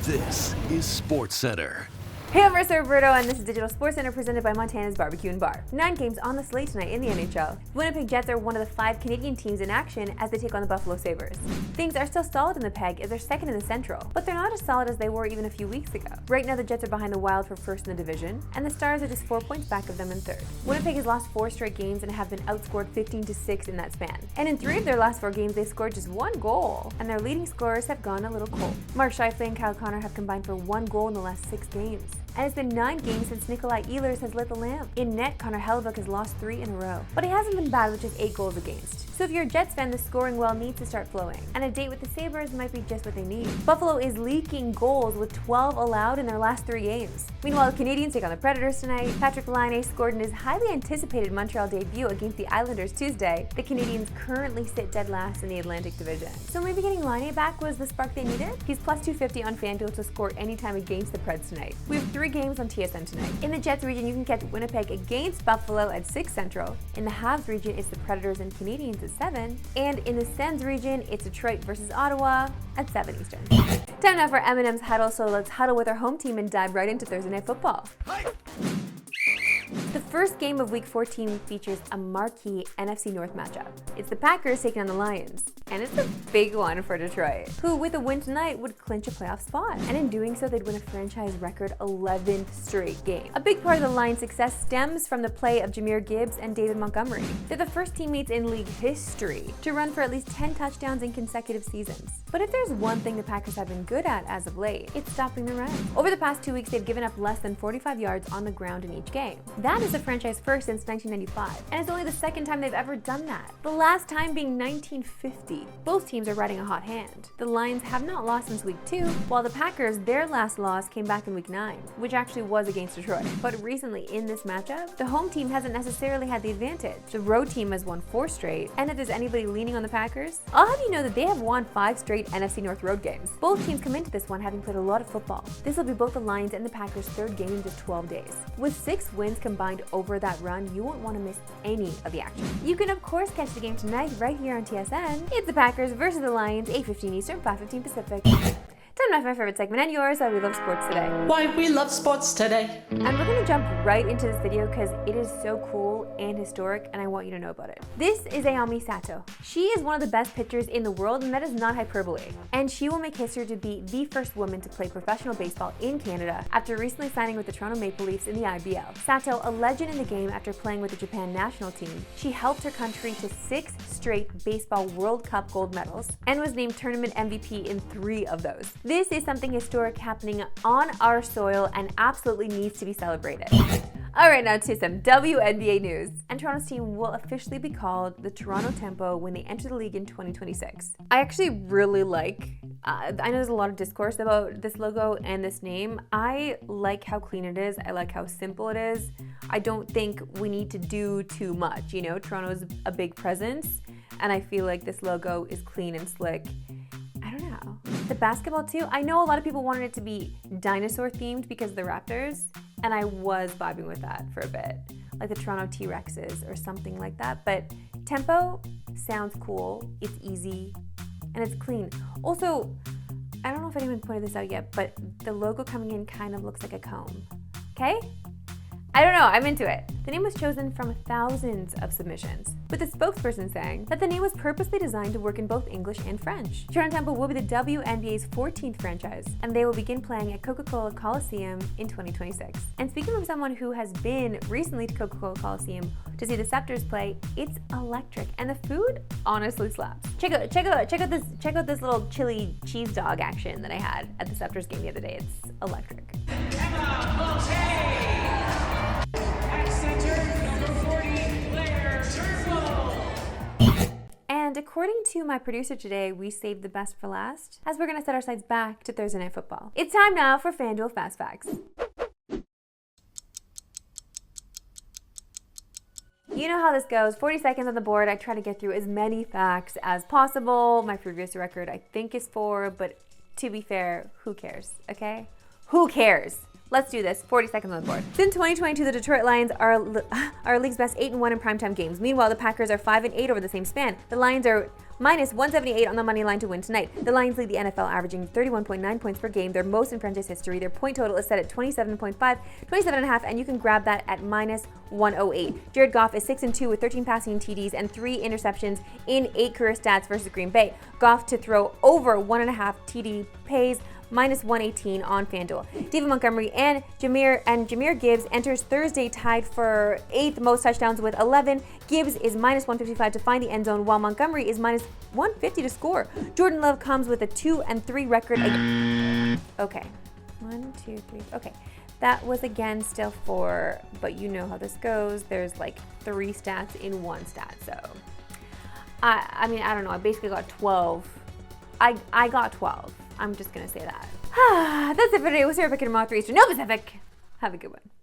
This is Sportscentre. Hey, I'm Marissa Roberto, and this is Digital Sportscentre presented by Montana's Barbecue and Bar. 9 games on the slate tonight in the NHL. The Winnipeg Jets are one of the 5 Canadian teams in action as they take on the Buffalo Sabres. Things are still solid in the Peg as they're second in the Central, but they're not as solid as they were even a few weeks ago. Right now, the Jets are behind the Wild for first in the division, and the Stars are just 4 points back of them in third. Winnipeg has lost 4 straight games and have been outscored 15-6 in that span. And in 3 of their last 4 games, they scored just 1 goal, and their leading scorers have gone a little cold. Mark Scheifele and Kyle Connor have combined for 1 goal in the last 6 games. And it's been 9 games since Nikolai Ehlers has lit the lamp. In net, Connor Hellebuyck has lost 3 in a row. But he hasn't been bad with just 8 goals against. So if you're a Jets fan, the scoring well needs to start flowing. And a date with the Sabres might be just what they need. Buffalo is leaking goals with 12 allowed in their last 3 games. Meanwhile, the Canadians take on the Predators tonight. Patrick Laine scored in his highly anticipated Montreal debut against the Islanders Tuesday. The Canadians currently sit dead last in the Atlantic Division. So maybe getting Laine back was the spark they needed? He's plus 250 on FanDuel to score anytime against the Preds tonight. We have 3 games on TSN tonight. In the Jets region, you can catch Winnipeg against Buffalo at 6 Central. In the Habs region, it's the Predators and Canadians at 7. And in the Sens region, it's Detroit versus Ottawa at 7 Eastern. Time now for M&M'S Huddle, so let's huddle with our home team and dive right into Thursday Night Football. The first game of Week 14 features a marquee NFC North matchup. It's the Packers taking on the Lions, and it's a big one for Detroit, who with a win tonight would clinch a playoff spot. And in doing so, they'd win a franchise record 11th straight game. A big part of the Lions' success stems from the play of Jahmyr Gibbs and David Montgomery. They're the first teammates in league history to run for at least 10 touchdowns in consecutive seasons. But if there's one thing the Packers have been good at as of late, it's stopping the run. Over the past 2 weeks, they've given up less than 45 yards on the ground in each game. That is a franchise first since 1995, and it's only the second time they've ever done that. The last time being 1950. Both teams are riding a hot hand. The Lions have not lost since week 2, while the Packers, their last loss came back in week 9, which actually was against Detroit. But recently in this matchup, the home team hasn't necessarily had the advantage. The road team has won 4 straight, and if there's anybody leaning on the Packers, I'll have you know that they have won 5 straight NFC North road games. Both teams come into this one having played a lot of football. This will be both the Lions and the Packers' 3rd game in just 12 days. With 6 wins combined over that run, you won't want to miss any of the action. You can of course catch the game tonight right here on TSN. It's the Packers versus the Lions, 8:15 Eastern, 5:15 Pacific. Time now for my favorite segment and yours, Why We Love Sports Today. Why we love sports today. And we're going to jump right into this video because it is so cool and historic, and I want you to know about it. This is Ayami Sato. She is one of the best pitchers in the world, and that is not hyperbole. And she will make history to be the first woman to play professional baseball in Canada after recently signing with the Toronto Maple Leafs in the IBL. Sato, a legend in the game after playing with the Japan national team, she helped her country to 6 straight Baseball World Cup gold medals and was named tournament MVP in 3 of those. This is something historic happening on our soil and absolutely needs to be celebrated. Alright, now to some WNBA news. And Toronto's team will officially be called the Toronto Tempo when they enter the league in 2026. I actually really like, I know there's a lot of discourse about this logo and this name. I like how clean it is. I like how simple it is. I don't think we need to do too much. You know, Toronto's a big presence, and I feel like this logo is clean and slick. I don't know. The basketball too, I know a lot of people wanted it to be dinosaur themed because of the Raptors, and I was vibing with that for a bit. Like the Toronto T-Rexes or something like that, but Tempo sounds cool, it's easy, and it's clean. Also, I don't know if anyone pointed this out yet, but the logo coming in kind of looks like a comb, okay? I don't know, I'm into it. The name was chosen from thousands of submissions, with the spokesperson saying that the name was purposely designed to work in both English and French. Toronto Tempo will be the WNBA's 14th franchise, and they will begin playing at Coca-Cola Coliseum in 2026. And speaking of someone who has been recently to Coca-Cola Coliseum to see the Scepters play, it's electric, and the food honestly slaps. Check out this little chili cheese dog action that I had at the Scepters game the other day. It's electric. And according to my producer today, we saved the best for last, as we're going to set our sights back to Thursday Night Football. It's time now for FanDuel Fast Facts. You know how this goes. 40 seconds on the board. I try to get through as many facts as possible. My previous record, I think, is 4, but to be fair, who cares, okay? Who cares? Let's do this. 40 seconds on the board. Since 2022, the Detroit Lions are league's best 8-1 in primetime games. Meanwhile, the Packers are 5-8 over the same span. The Lions are minus 178 on the money line to win tonight. The Lions lead the NFL, averaging 31.9 points per game, their most in franchise history. Their point total is set at 27.5, 27.5, and you can grab that at minus 108. Jared Goff is 6-2 with 13 passing TDs and 3 interceptions in 8 career stats versus Green Bay. Goff to throw over 1.5 TD pays minus 118 on FanDuel. David Montgomery and Jahmyr Gibbs enters Thursday tied for 8th most touchdowns with 11. Gibbs is minus 155 to find the end zone, while Montgomery is minus 150 to score. Jordan Love comes with a 2-3 record. Okay, 1, 2, 3. Okay, that was again still 4, but you know how this goes. There's like 3 stats in 1 stat, so I mean, I don't know. I basically got 12. I got 12. I'm just gonna say that. That's it for today. We'll see you back in tomorrow, 3 Eastern, no Pacific. Have a good one.